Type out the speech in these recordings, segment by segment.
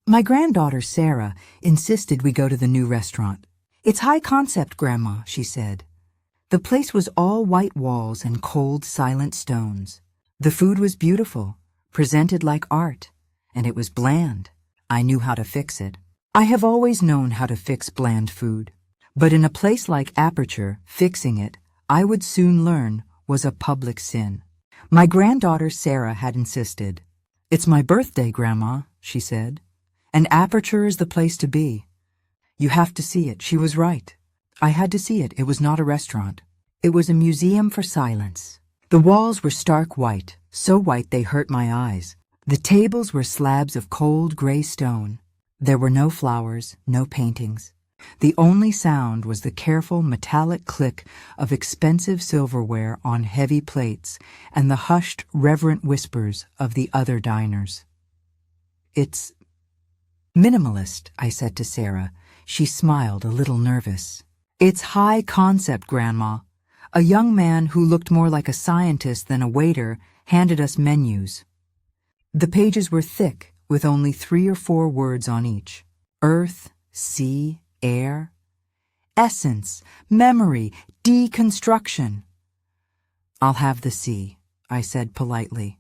My granddaughter, Sarah, insisted we go to the new restaurant. "It's high concept, Grandma," she said. The place was all white walls and cold, silent stones. The food was beautiful, presented like art, and it was bland. I knew how to fix it. I have always known how to fix bland food. But in a place like Aperture, fixing it, I would soon learn, was a public sin. My granddaughter Sarah had insisted. "It's my birthday, Grandma," she said, "and Aperture is the place to be. You have to see it." She was right. I had to see it. It was not a restaurant. It was a museum for silence. The walls were stark white, so white they hurt my eyes. The tables were slabs of cold gray stone. There were no flowers, no paintings. The only sound was the careful metallic click of expensive silverware on heavy plates and the hushed, reverent whispers of the other diners. "It's minimalist," I said to Sarah. She smiled, a little nervous. "It's high concept, Grandma." A young man who looked more like a scientist than a waiter handed us menus. The pages were thick, with only 3 or 4 words on each. Earth, sea, air, essence, memory, deconstruction. "I'll have the sea," I said politely.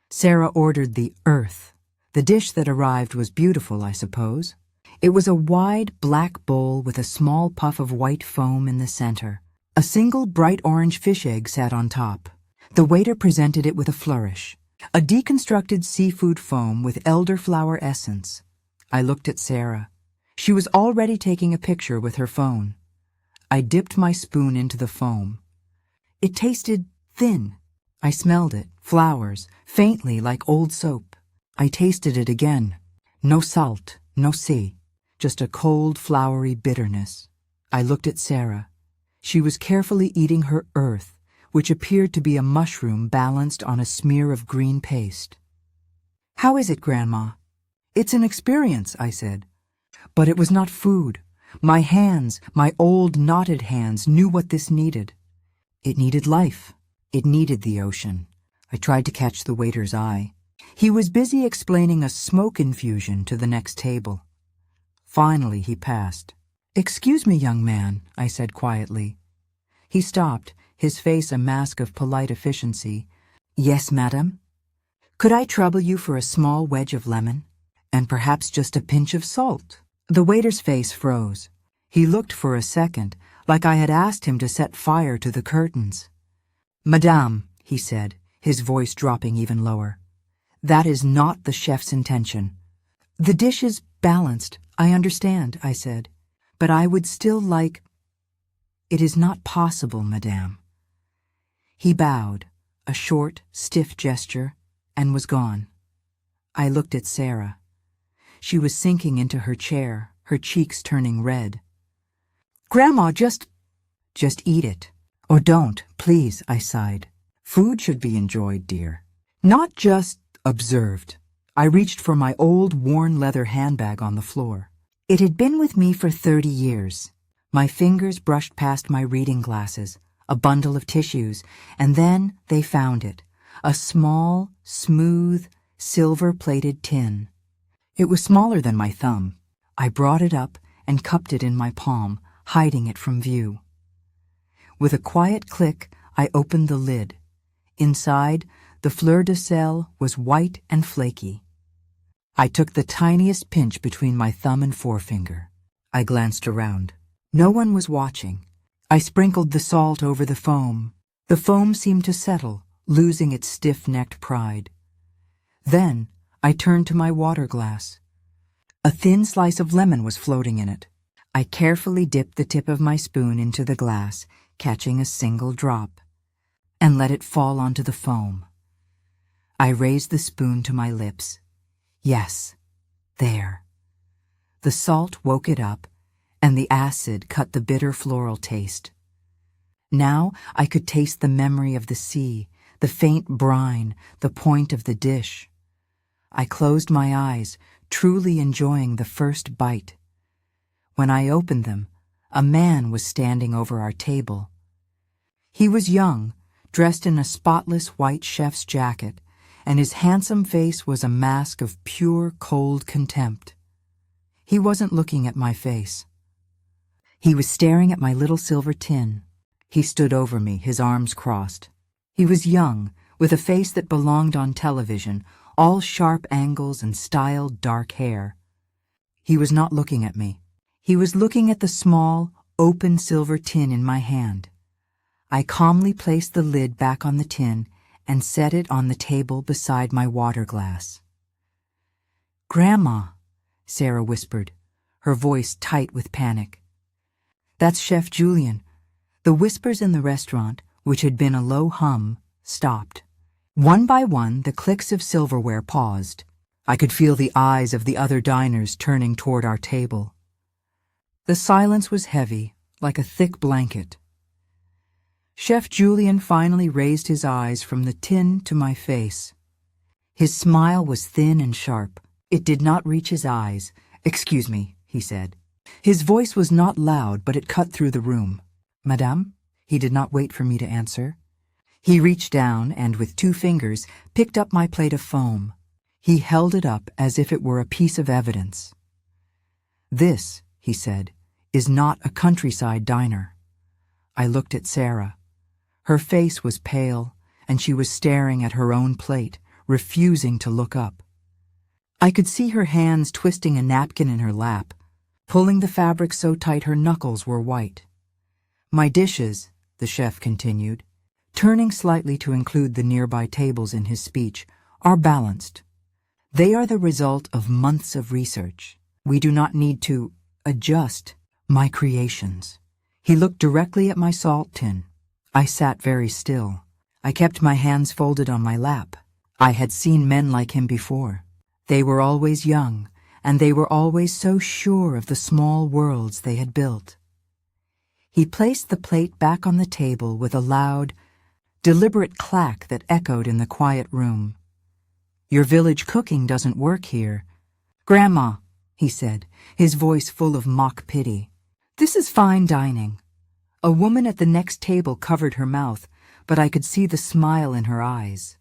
Sarah ordered the earth. The dish that arrived was beautiful, I suppose. It was a wide black bowl with a small puff of white foam in the center. A single bright orange fish egg sat on top. The waiter presented it with a flourish. A deconstructed seafood foam with elderflower essence. I looked at Sarah. She was already taking a picture with her phone. I dipped my spoon into the foam. It tasted thin. I smelled it, flowers, faintly like old soap. I tasted it again. No salt, no sea, just a cold, flowery bitterness. I looked at Sarah. She was carefully eating her earth, which appeared to be a mushroom balanced on a smear of green paste. "How is it, Grandma?" "It's an experience," I said. But it was not food. My hands, my old knotted hands, knew what this needed. It needed life. It needed the ocean. I tried to catch the waiter's eye. He was busy explaining a smoke infusion to the next table. Finally, he passed. "Excuse me, young man," I said quietly. He stopped, his face a mask of polite efficiency. "Yes, madam? Could I trouble you for a small wedge of lemon? And perhaps just a pinch of salt?" The waiter's face froze. He looked for a second, like I had asked him to set fire to the curtains. "Madame," he said, his voice dropping even lower, "that is not the chef's intention. The dish is balanced, I understand," I said, "but I would still like—" "It is not possible, madame." He bowed, a short, stiff gesture, and was gone. I looked at Sarah. She was sinking into her chair, her cheeks turning red. "Grandma, just eat it. Or don't, please," I sighed. "Food should be enjoyed, dear, not just observed." I reached for my old, worn leather handbag on the floor. It had been with me for 30 years. My fingers brushed past my reading glasses, a bundle of tissues, and then they found it, a small, smooth, silver-plated tin. It was smaller than my thumb. I brought it up and cupped it in my palm, hiding it from view. With a quiet click, I opened the lid. Inside, the fleur de sel was white and flaky. I took the tiniest pinch between my thumb and forefinger. I glanced around. No one was watching. I sprinkled the salt over the foam. The foam seemed to settle, losing its stiff-necked pride. Then I turned to my water glass. A thin slice of lemon was floating in it. I carefully dipped the tip of my spoon into the glass, catching a single drop, and let it fall onto the foam. I raised the spoon to my lips. Yes, there. The salt woke it up, and the acid cut the bitter floral taste. Now I could taste the memory of the sea, the faint brine, the point of the dish. I closed my eyes, truly enjoying the first bite. When I opened them, a man was standing over our table. He was young, dressed in a spotless white chef's jacket, and his handsome face was a mask of pure, cold contempt. He wasn't looking at my face. He was staring at my little silver tin. He stood over me, his arms crossed. He was young, with a face that belonged on television, all sharp angles and styled dark hair. He was not looking at me. He was looking at the small, open silver tin in my hand. I calmly placed the lid back on the tin and set it on the table beside my water glass. "Grandma," Sarah whispered, her voice tight with panic. "That's Chef Julian." The whispers in the restaurant, which had been a low hum, stopped. One by one, the clicks of silverware paused. I could feel the eyes of the other diners turning toward our table. The silence was heavy, like a thick blanket. Chef Julian finally raised his eyes from the tin to my face. His smile was thin and sharp. It did not reach his eyes. "Excuse me," he said. His voice was not loud, but it cut through the room. "Madame?" He did not wait for me to answer. He reached down and, with 2 fingers, picked up my plate of foam. He held it up as if it were a piece of evidence. "This," he said, "is not a countryside diner." I looked at Sarah. Her face was pale, and she was staring at her own plate, refusing to look up. I could see her hands twisting a napkin in her lap, pulling the fabric so tight her knuckles were white. "My dishes," the chef continued, turning slightly to include the nearby tables in his speech, "are balanced. They are the result of months of research. We do not need to adjust my creations." He looked directly at my salt tin. I sat very still. I kept my hands folded on my lap. I had seen men like him before. They were always young, and they were always so sure of the small worlds they had built. He placed the plate back on the table with a loud, deliberate clack that echoed in the quiet room. "Your village cooking doesn't work here." "Grandma," he said, his voice full of mock pity, "this is fine dining." A woman at the next table covered her mouth, but I could see the smile in her eyes.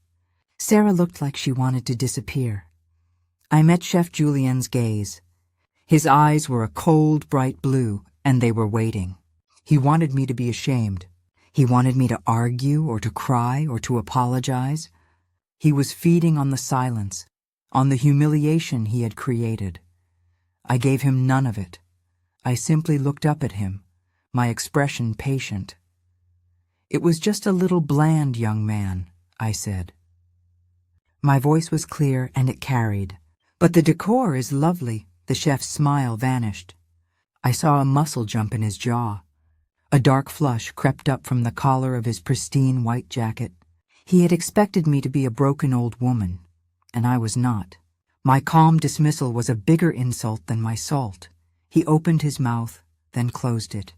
Sarah looked like she wanted to disappear. I met Chef Julien's gaze. His eyes were a cold, bright blue, and they were waiting. He wanted me to be ashamed. He wanted me to argue or to cry or to apologize. He was feeding on the silence, on the humiliation he had created. I gave him none of it. I simply looked up at him, my expression patient. "It was just a little bland young man," I said. My voice was clear and it carried. "But the decor is lovely." The chef's smile vanished. I saw a muscle jump in his jaw. A dark flush crept up from the collar of his pristine white jacket. He had expected me to be a broken old woman, and I was not. My calm dismissal was a bigger insult than my salt. He opened his mouth, then closed it.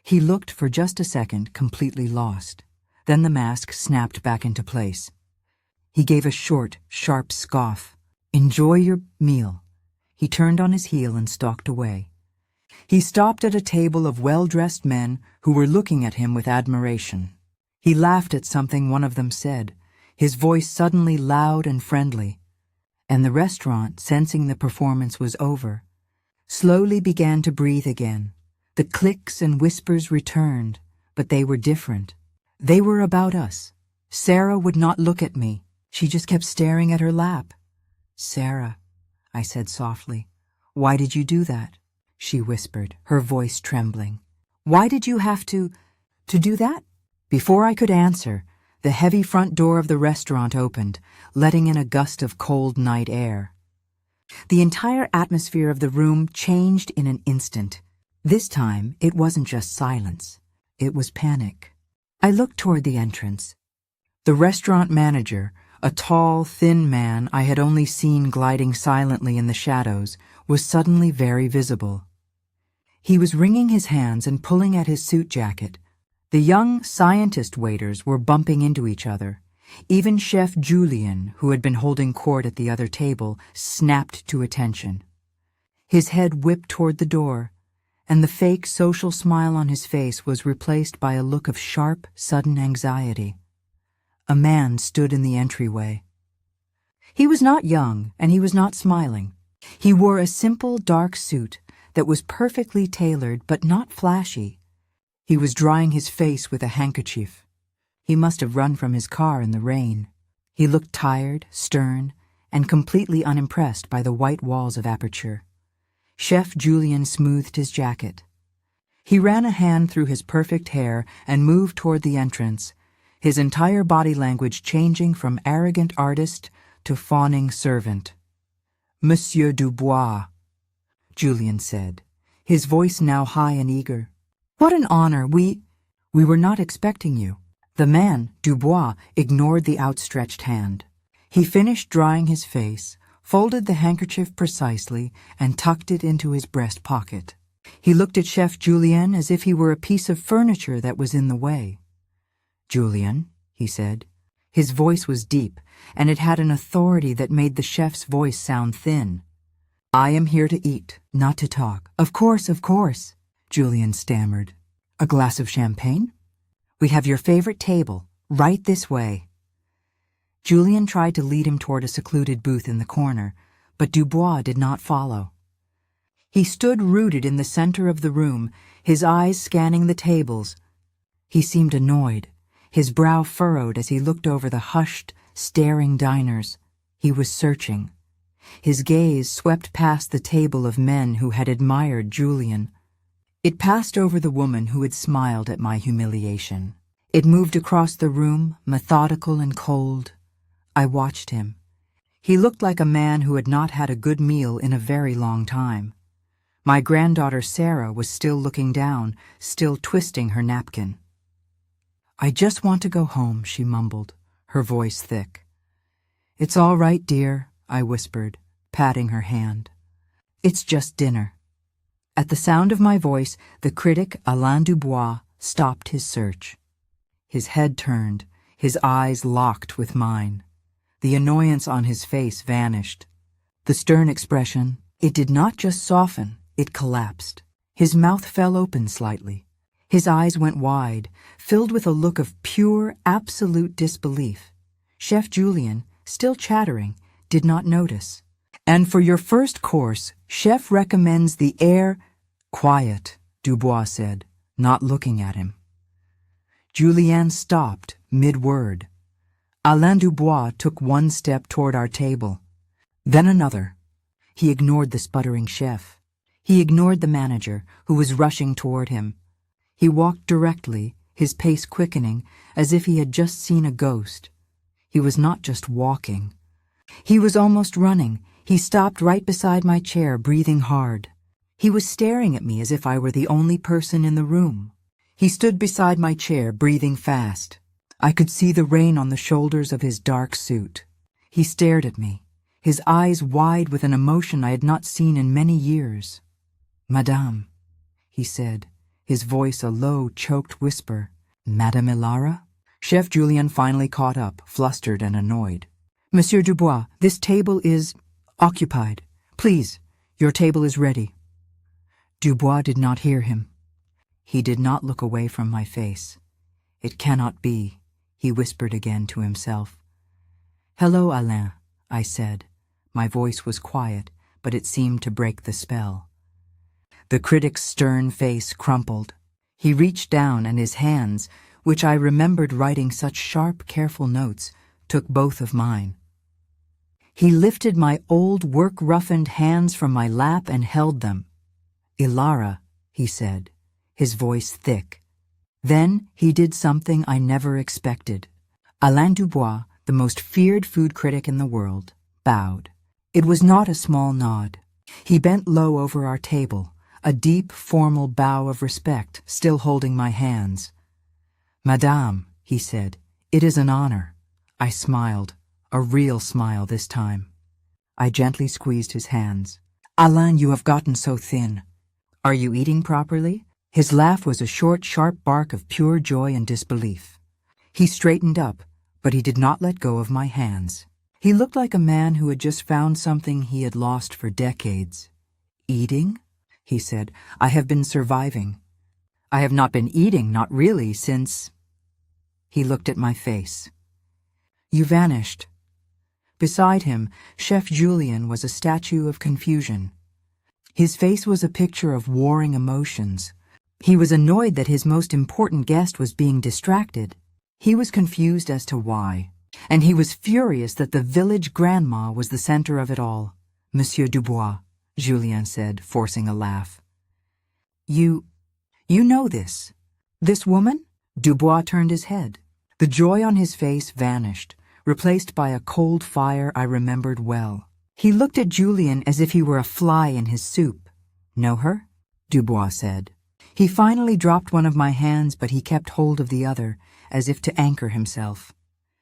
He looked for just a second, completely lost. Then the mask snapped back into place. He gave a short, sharp scoff. "Enjoy your meal." He turned on his heel and stalked away. He stopped at a table of well-dressed men who were looking at him with admiration. He laughed at something one of them said, his voice suddenly loud and friendly. And the restaurant, sensing the performance was over, slowly began to breathe again. The clicks and whispers returned, but they were different. They were about us. Sarah would not look at me. She just kept staring at her lap. "Sarah," I said softly, "why did you do that?" She whispered, her voice trembling. "Why did you have to do that?" Before I could answer, the heavy front door of the restaurant opened, letting in a gust of cold night air. The entire atmosphere of the room changed in an instant. This time, it wasn't just silence. It was panic. I looked toward the entrance. The restaurant manager, a tall, thin man I had only seen gliding silently in the shadows, was suddenly very visible. He was wringing his hands and pulling at his suit jacket. The young scientist waiters were bumping into each other. Even Chef Julian, who had been holding court at the other table, snapped to attention. His head whipped toward the door, and the fake social smile on his face was replaced by a look of sharp, sudden anxiety. A man stood in the entryway. He was not young, and he was not smiling. He wore a simple dark suit that was perfectly tailored but not flashy. He was drying his face with a handkerchief. He must have run from his car in the rain. He looked tired, stern, and completely unimpressed by the white walls of aperture. Chef Julien smoothed his jacket. He ran a hand through his perfect hair and moved toward the entrance, his entire body language changing from arrogant artist to fawning servant. "Monsieur Dubois," Julien said, his voice now high and eager. "What an honor! We were not expecting you." The man, Dubois, ignored the outstretched hand. He finished drying his face, folded the handkerchief precisely, and tucked it into his breast pocket. He looked at Chef Julien as if he were a piece of furniture that was in the way. "Julien," he said. His voice was deep, and it had an authority that made the chef's voice sound thin. "I am here to eat, not to talk." Of course, Julien stammered. "A glass of champagne? We have your favorite table, right this way." Julien tried to lead him toward a secluded booth in the corner, but Dubois did not follow. He stood rooted in the center of the room, his eyes scanning the tables. He seemed annoyed, his brow furrowed as he looked over the hushed, staring diners. He was searching. His gaze swept past the table of men who had admired Julien. It passed over the woman who had smiled at my humiliation. It moved across the room, methodical and cold. I watched him. He looked like a man who had not had a good meal in a very long time. My granddaughter Sarah was still looking down, still twisting her napkin. "I just want to go home," she mumbled, her voice thick. "It's all right, dear," I whispered, patting her hand. "It's just dinner." At the sound of my voice, the critic Alain Dubois stopped his search. His head turned, his eyes locked with mine. The annoyance on his face vanished. The stern expression, it did not just soften, it collapsed. His mouth fell open slightly. His eyes went wide, filled with a look of pure, absolute disbelief. Chef Julien, still chattering, did not notice. "And for your first course, Chef recommends the air—" "Quiet," Dubois said, not looking at him. Julien stopped mid-word. Alain Dubois took one step toward our table, then another. He ignored the sputtering chef. He ignored the manager, who was rushing toward him. He walked directly, his pace quickening, as if he had just seen a ghost. He was not just walking. He was almost running. He stopped right beside my chair, breathing hard. He was staring at me as if I were the only person in the room. He stood beside my chair, breathing fast. I could see the rain on the shoulders of his dark suit. He stared at me, his eyes wide with an emotion I had not seen in many years. "Madame," he said, his voice a low, choked whisper. "Madame Elara?" Chef Julien finally caught up, flustered and annoyed. "Monsieur Dubois, this table is occupied. Please, your table is ready." Dubois did not hear him. He did not look away from my face. "It cannot be," he whispered again to himself. "Hello, Alain," I said. My voice was quiet, but it seemed to break the spell. The critic's stern face crumpled. He reached down, and his hands, which I remembered writing such sharp, careful notes, took both of mine. He lifted my old, work-roughened hands from my lap and held them. "Elara," he said, his voice thick. Then he did something I never expected. Alain Dubois, the most feared food critic in the world, bowed. It was not a small nod. He bent low over our table, a deep, formal bow of respect, still holding my hands. "Madame," he said, "it is an honor." I smiled, a real smile this time. I gently squeezed his hands. "Alain, you have gotten so thin. Are you eating properly?" His laugh was a short, sharp bark of pure joy and disbelief. He straightened up, but he did not let go of my hands. He looked like a man who had just found something he had lost for decades. "Eating?" he said. "I have been surviving. I have not been eating, not really, since—" He looked at my face. "You vanished. Beside him, Chef Julien was a statue of confusion. His face was a picture of warring emotions. He was annoyed that his most important guest was being distracted. He was confused as to why, and he was furious that the village grandma was the center of it all. Monsieur Dubois, Julien said, forcing a laugh. You know this. This woman? Dubois turned his head. The joy on his face vanished, replaced by a cold fire I remembered well. He looked at Julien as if he were a fly in his soup. Know her? Dubois said. He finally dropped one of my hands, but he kept hold of the other, as if to anchor himself.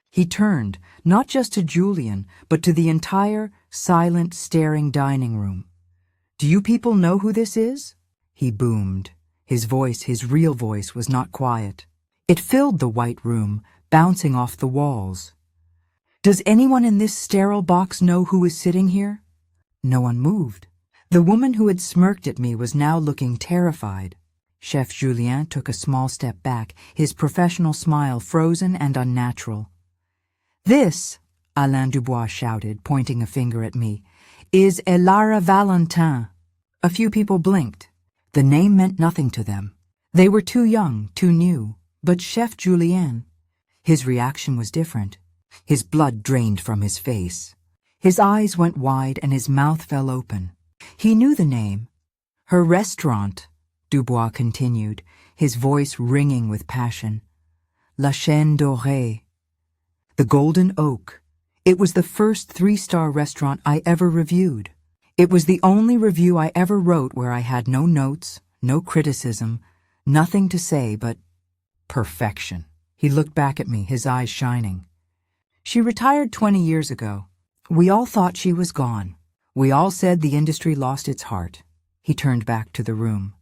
He turned, not just to Julien, but to the entire, silent, staring dining room. Do you people know who this is? He boomed. His voice, his real voice, was not quiet. It filled the white room, bouncing off the walls. Does anyone in this sterile box know who is sitting here? No one moved. The woman who had smirked at me was now looking terrified. Chef Julien took a small step back, his professional smile frozen and unnatural. This, Alain Dubois shouted, pointing a finger at me, is Elara Valentin. A few people blinked. The name meant nothing to them. They were too young, too new. But Chef Julien, his reaction was different. His blood drained from his face. His eyes went wide and his mouth fell open. He knew the name. Her restaurant, Dubois continued, his voice ringing with passion. La Chaîne Dorée. The Golden Oak. It was the first 3-star restaurant I ever reviewed. It was the only review I ever wrote where I had no notes, no criticism, nothing to say but perfection. He looked back at me, his eyes shining. She retired 20 years ago. We all thought she was gone. We all said the industry lost its heart. He turned back to the room,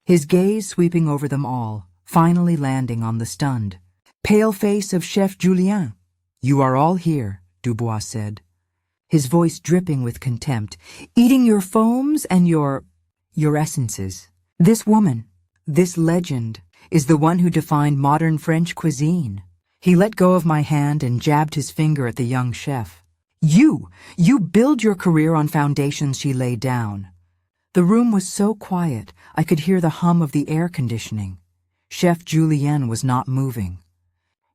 his gaze sweeping over them all, finally landing on the stunned, pale face of Chef Julien. You are all here, Dubois said, his voice dripping with contempt, eating your foams and your essences. This woman, this legend, is the one who defined modern French cuisine. He let go of my hand and jabbed his finger at the young chef. You build your career on foundations she laid down. The room was so quiet, I could hear the hum of the air conditioning. Chef Julien was not moving.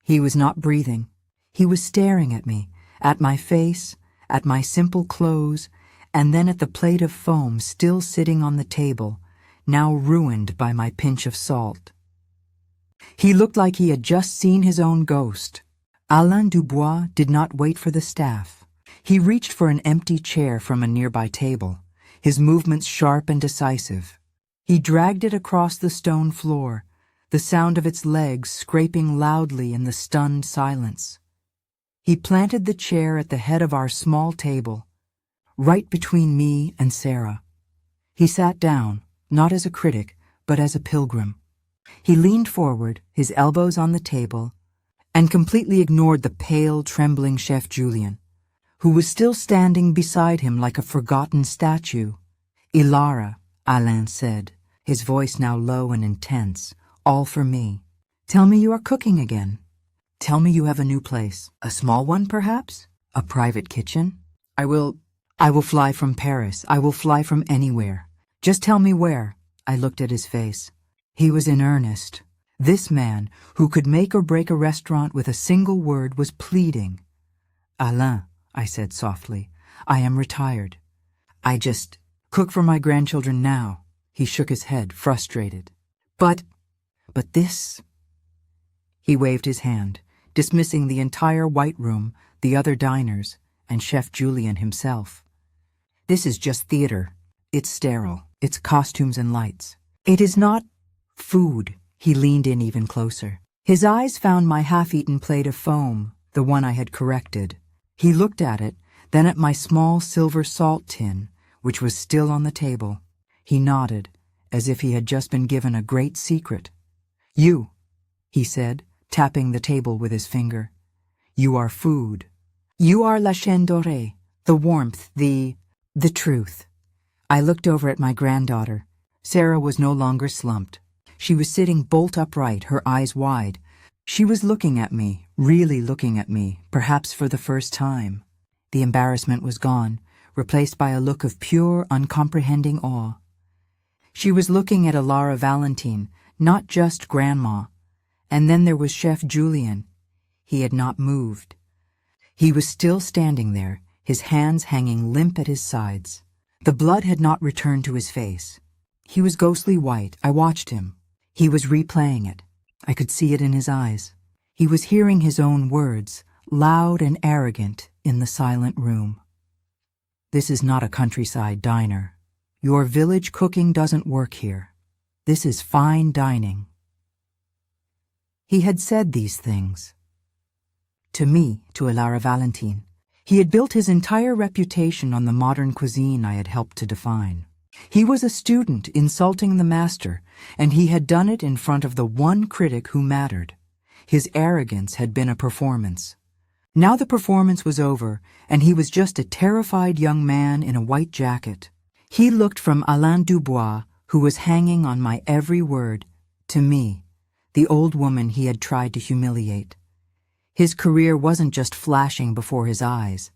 He was not breathing. He was staring at me, at my face, at my simple clothes, and then at the plate of foam still sitting on the table, now ruined by my pinch of salt. He looked like he had just seen his own ghost. Alain Dubois did not wait for the staff. He reached for an empty chair from a nearby table, his movements sharp and decisive. He dragged it across the stone floor, the sound of its legs scraping loudly in the stunned silence. He planted the chair at the head of our small table, right between me and Sarah. He sat down, not as a critic, but as a pilgrim. He leaned forward, his elbows on the table, and completely ignored the pale, trembling Chef Julien, who was still standing beside him like a forgotten statue. Ilara, Alain said, his voice now low and intense, all for me. Tell me you are cooking again. Tell me you have a new place. A small one, perhaps? A private kitchen? I will fly from Paris. I will fly from anywhere. Just tell me where. I looked at his face. He was in earnest. This man, who could make or break a restaurant with a single word, was pleading. Alain, I said softly, I am retired. I just cook for my grandchildren now. He shook his head, frustrated. But this... He waved his hand, dismissing the entire white room, the other diners, and Chef Julien himself. This is just theater. It's sterile. It's costumes and lights. It is not food. He leaned in even closer. His eyes found my half-eaten plate of foam, the one I had corrected. He looked at it, then at my small silver salt tin, which was still on the table. He nodded, as if he had just been given a great secret. You, he said, tapping the table with his finger. You are food. You are la chaîne dorée, the warmth, the truth. I looked over at my granddaughter. Sarah was no longer slumped. She was sitting bolt upright, her eyes wide. She was looking at me, really looking at me, perhaps for the first time. The embarrassment was gone, replaced by a look of pure, uncomprehending awe. She was looking at Alara Valentine, not just Grandma. And then there was Chef Julien. He had not moved. He was still standing there, his hands hanging limp at his sides. The blood had not returned to his face. He was ghostly white. I watched him. He was replaying it. I could see it in his eyes. He was hearing his own words, loud and arrogant, in the silent room. This is not a countryside diner. Your village cooking doesn't work here. This is fine dining. He had said these things. To me, to Alara Valentine. He had built his entire reputation on the modern cuisine I had helped to define. He was a student insulting the master, and he had done it in front of the one critic who mattered. His arrogance had been a performance. Now the performance was over, and he was just a terrified young man in a white jacket. He looked from Alain Dubois, who was hanging on my every word, to me, the old woman he had tried to humiliate. His career wasn't just flashing before his eyes.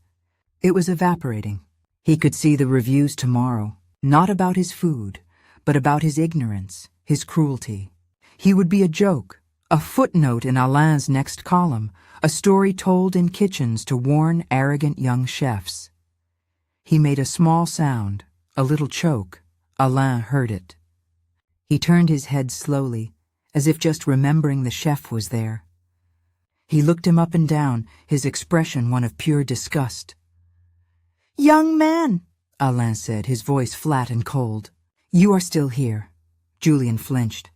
It was evaporating. He could see the reviews tomorrow, not about his food, but about his ignorance, his cruelty. He would be a joke, a footnote in Alain's next column, a story told in kitchens to warn arrogant young chefs. He made a small sound, a little choke. Alain heard it. He turned his head slowly, as if just remembering the chef was there. He looked him up and down, his expression one of pure disgust. "Young man," Alain said, his voice flat and cold. "You are still here." Julien flinched.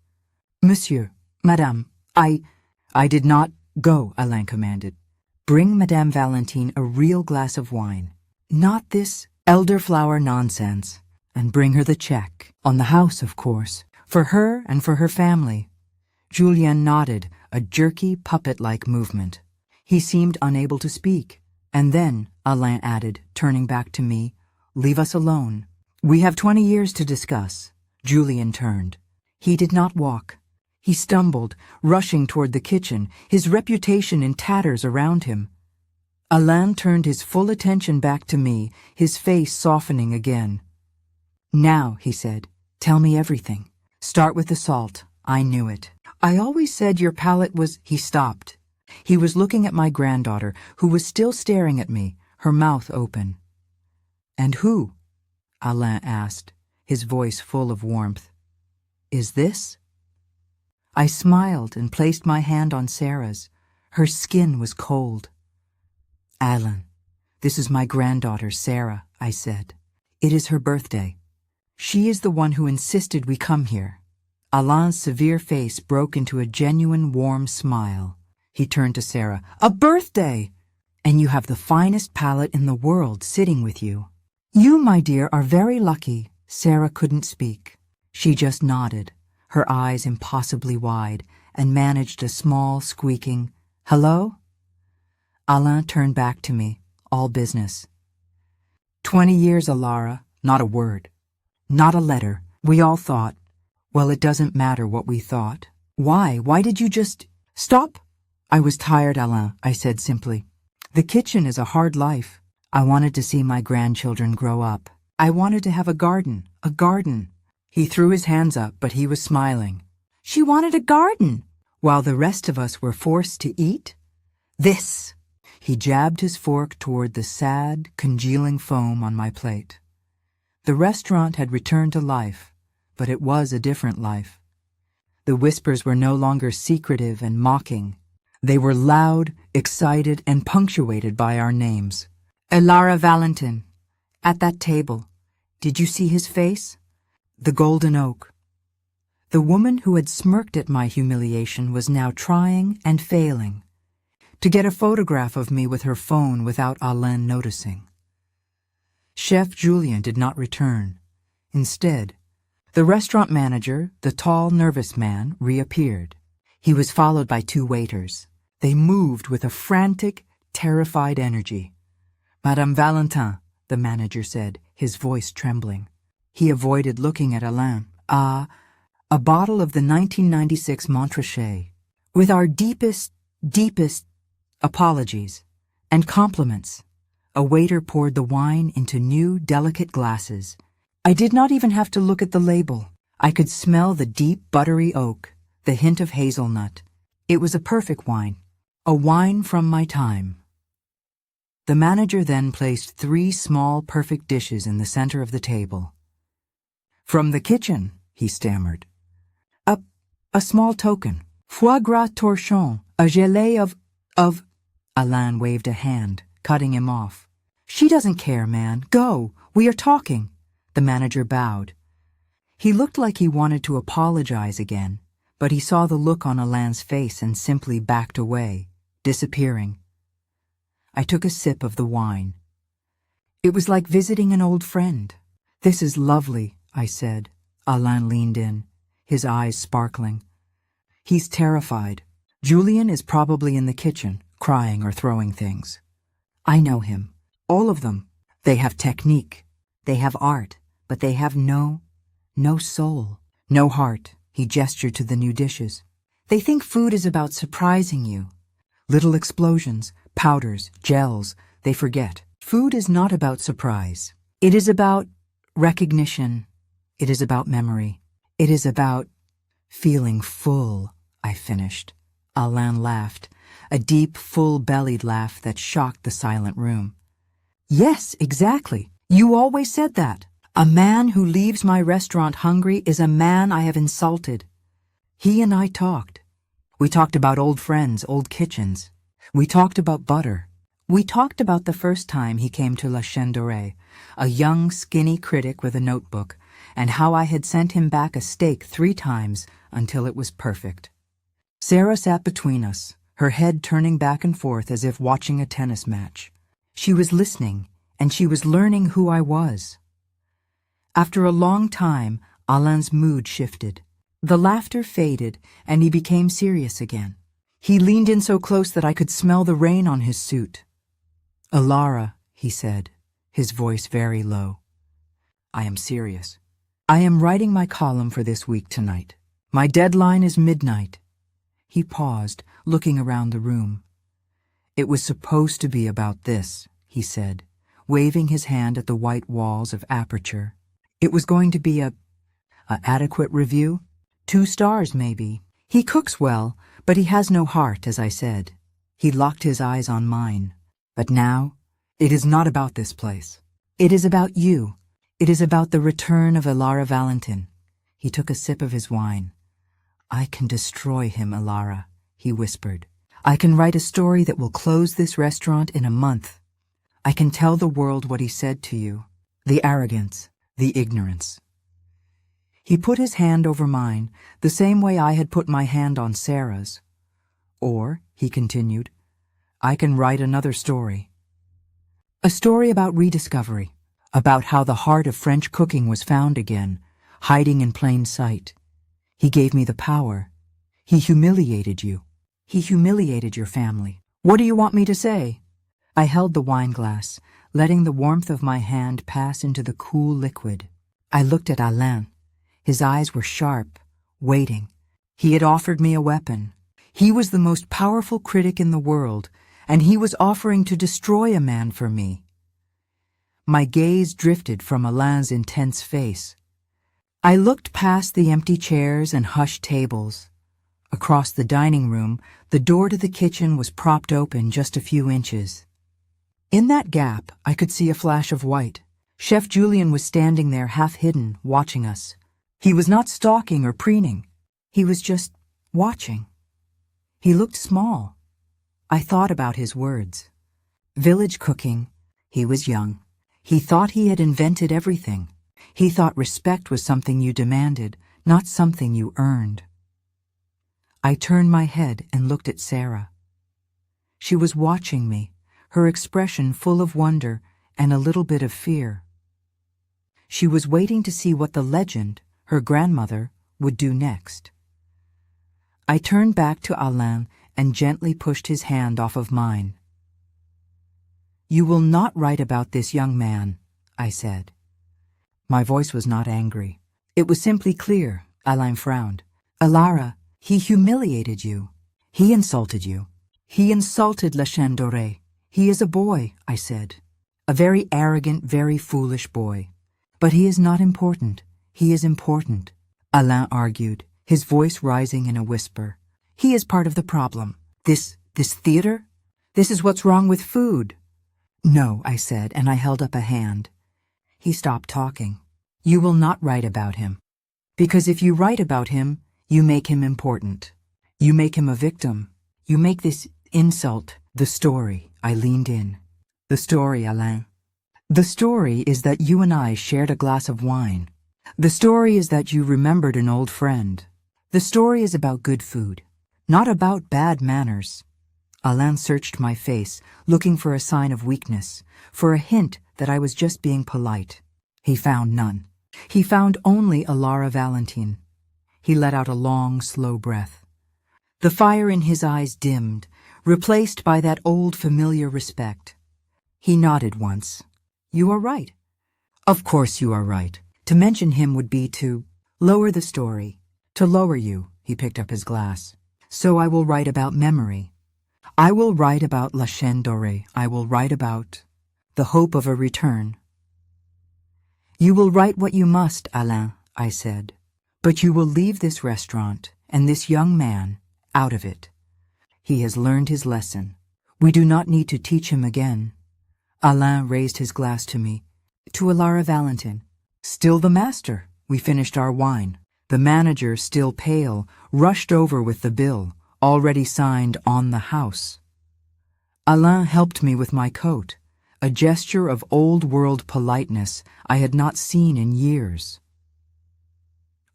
"Monsieur, Madame, I did not go," Alain commanded. "Bring Madame Valentine a real glass of wine. Not this elderflower nonsense. And bring her the check. On the house, of course. For her and for her family." Julien nodded, a jerky, puppet-like movement. He seemed unable to speak. And then, Alain added, turning back to me, "Leave us alone. We have 20 years to discuss." Julien turned. He did not walk. He stumbled, rushing toward the kitchen, his reputation in tatters around him. Alain turned his full attention back to me, his face softening again. "Now," he said, "tell me everything. Start with the salt. I knew it. I always said your palate was—" He stopped. He was looking at my granddaughter, who was still staring at me, her mouth open. "And who?" Alain asked, his voice full of warmth. "Is this?" I smiled and placed my hand on Sarah's. Her skin was cold. "Alain, this is my granddaughter, Sarah," I said. "It is her birthday. She is the one who insisted we come here." Alain's severe face broke into a genuine warm smile. He turned to Sarah. "A birthday! And you have the finest palate in the world sitting with you." "You, my dear, are very lucky." Sarah couldn't speak. She just nodded, her eyes impossibly wide, and managed a small, squeaking, "Hello?" Alain turned back to me, all business. 20 years, Alara, not a word. Not a letter. We all thought. Well, it doesn't matter what we thought. Why? Why did you just— Stop! I was tired, Alain, I said simply. The kitchen is a hard life. I wanted to see my grandchildren grow up. I wanted to have a garden. A garden. He threw his hands up, but he was smiling. She wanted a garden, while the rest of us were forced to eat? This! He jabbed his fork toward the sad, congealing foam on my plate. The restaurant had returned to life, but it was a different life. The whispers were no longer secretive and mocking. They were loud, excited, and punctuated by our names. Alara Valentine, at that table. Did you see his face? The golden oak. The woman who had smirked at my humiliation was now trying and failing to get a photograph of me with her phone without Alain noticing. Chef Julien did not return. Instead, the restaurant manager, the tall, nervous man, reappeared. He was followed by 2 waiters. They moved with a frantic, terrified energy. "Madame Valentine," the manager said, his voice trembling. He avoided looking at Alain. A bottle of the 1996 Montrachet, with our deepest apologies and compliments." A waiter poured the wine into new, delicate glasses. I did not even have to look at the label. I could smell the deep, buttery oak, the hint of hazelnut. It was a perfect wine, a wine from my time. The manager then placed 3 small, perfect dishes in the center of the table. "From the kitchen," he stammered. A small token. Foie gras torchon, a gelée of... Alain waved a hand, cutting him off. "She doesn't care, man. Go. We are talking." The manager bowed. He looked like he wanted to apologize again, but he saw the look on Alain's face and simply backed away, disappearing. I took a sip of the wine. It was like visiting an old friend. "This is lovely," I said. Alain leaned in, his eyes sparkling. "He's terrified. Julian is probably in the kitchen, crying or throwing things. I know him. All of them. They have technique. They have art, but they have no soul, no heart." He gestured to the new dishes. "They think food is about surprising you. Little explosions, powders, gels, they forget. Food is not about surprise. It is about recognition. It is about memory. It is about feeling full," I finished. Alain laughed, a deep, full-bellied laugh that shocked the silent room. "Yes, exactly. You always said that. A man who leaves my restaurant hungry is a man I have insulted." He and I talked. We talked about old friends, old kitchens. We talked about butter. We talked about the first time he came to La Chaîne Dorée, a young, skinny critic with a notebook, and how I had sent him back a steak 3 times until it was perfect. Sarah sat between us, her head turning back and forth as if watching a tennis match. She was listening, and she was learning who I was. After a long time, Alain's mood shifted. The laughter faded, and he became serious again. He leaned in so close that I could smell the rain on his suit. "Alara," he said, his voice very low. "I am serious. I am writing my column for this week tonight. My deadline is midnight." He paused, looking around the room. "It was supposed to be about this," he said, waving his hand at the white walls of aperture. "It was going to be a adequate review. 2 stars, maybe. He cooks well, but he has no heart, as I said." He locked his eyes on mine. "But now, it is not about this place. It is about you. It is about the return of Alara Valentin." He took a sip of his wine. "I can destroy him, Alara," he whispered. "I can write a story that will close this restaurant in a month. I can tell the world what he said to you. The arrogance, the ignorance." He put his hand over mine, the same way I had put my hand on Sarah's. "Or," he continued, "I can write another story. A story about rediscovery, about how the heart of French cooking was found again, hiding in plain sight. He gave me the power. He humiliated you. He humiliated your family. What do you want me to say?" I held the wine glass, letting the warmth of my hand pass into the cool liquid. I looked at Alain. His eyes were sharp, waiting. He had offered me a weapon. He was the most powerful critic in the world, and he was offering to destroy a man for me. My gaze drifted from Alain's intense face. I looked past the empty chairs and hushed tables. Across the dining room, the door to the kitchen was propped open just a few inches. In that gap, I could see a flash of white. Chef Julian was standing there half-hidden, watching us. He was not stalking or preening. He was just watching. He looked small. I thought about his words. Village cooking. He was young. He thought he had invented everything. He thought respect was something you demanded, not something you earned. I turned my head and looked at Sarah. She was watching me, her expression full of wonder and a little bit of fear. She was waiting to see what the legend, her grandmother, would do next. I turned back to Alain and gently pushed his hand off of mine. "You will not write about this young man," I said. My voice was not angry. It was simply clear. Alain frowned. "Alara, he humiliated you. He insulted you. He insulted La Chaîne Dorée. He is a boy," I said. A very arrogant, very foolish boy. But he is not important. He is important, Alain argued, his voice rising in a whisper. He is part of the problem. This theater? This is what's wrong with food. No, I said, and I held up a hand. He stopped talking. You will not write about him. Because if you write about him, you make him important. You make him a victim. You make this insult the story. I leaned in. The story, Alain. The story is that you and I shared a glass of wine. The story is that you remembered an old friend. The story is about good food, not about bad manners. Alain searched my face, looking for a sign of weakness, for a hint that I was just being polite. He found none. He found only a Lara Valentine. He let out a long, slow breath. The fire in his eyes dimmed, replaced by that old familiar respect. He nodded once. You are right. Of course you are right. To mention him would be to lower the story. To lower you, he picked up his glass. So I will write about memory. I will write about La Chaîne Dorée. I will write about the hope of a return. You will write what you must, Alain, I said. But you will leave this restaurant and this young man out of it. He has learned his lesson. We do not need to teach him again. Alain raised his glass to me. To a Lara Valentine. Still the master. We finished our wine. The manager, still pale, rushed over with the bill, already signed on the house. Alain helped me with my coat, a gesture of old-world politeness I had not seen in years.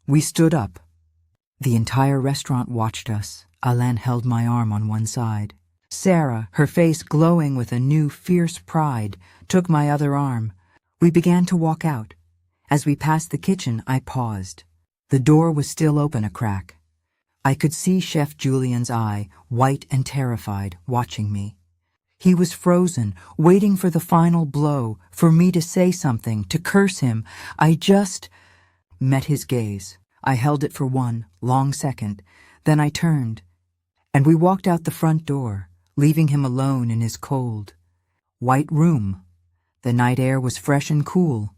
We stood up. The entire restaurant watched us. Alain held my arm on one side. Sarah, her face glowing with a new fierce pride, took my other arm. We began to walk out. As we passed the kitchen, I paused. The door was still open a crack. I could see Chef Julien's eye, white and terrified, watching me. He was frozen, waiting for the final blow, for me to say something, to curse him. I just met his gaze. I held it for one long second. Then I turned, and we walked out the front door, leaving him alone in his cold, white room. The night air was fresh and cool,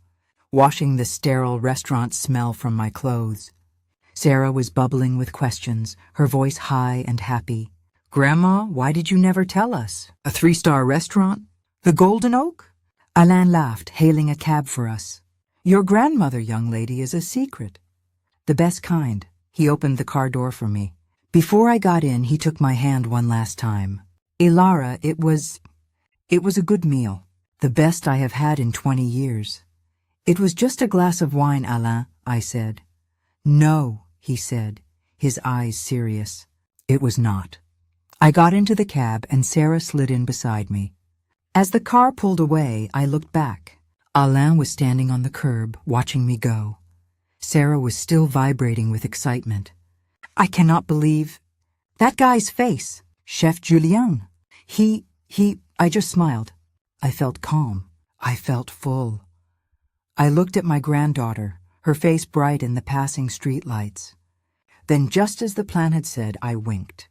washing the sterile restaurant smell from my clothes. Sarah was bubbling with questions, her voice high and happy. Grandma, why did you never tell us? A 3-star restaurant? The Golden Oak? Alain laughed, hailing a cab for us. Your grandmother, young lady, is a secret. The best kind. He opened the car door for me. Before I got in, he took my hand one last time. Lara, it was a good meal. The best I have had in 20 years. It was just a glass of wine, Alain, I said. No, he said, his eyes serious. It was not. I got into the cab and Sarah slid in beside me. As the car pulled away, I looked back. Alain was standing on the curb, watching me go. Sarah was still vibrating with excitement. I cannot believe that guy's face. Chef Julien. I just smiled. I felt calm. I felt full. I looked at my granddaughter, her face bright in the passing street lights. Then, just as the plan had said, I winked.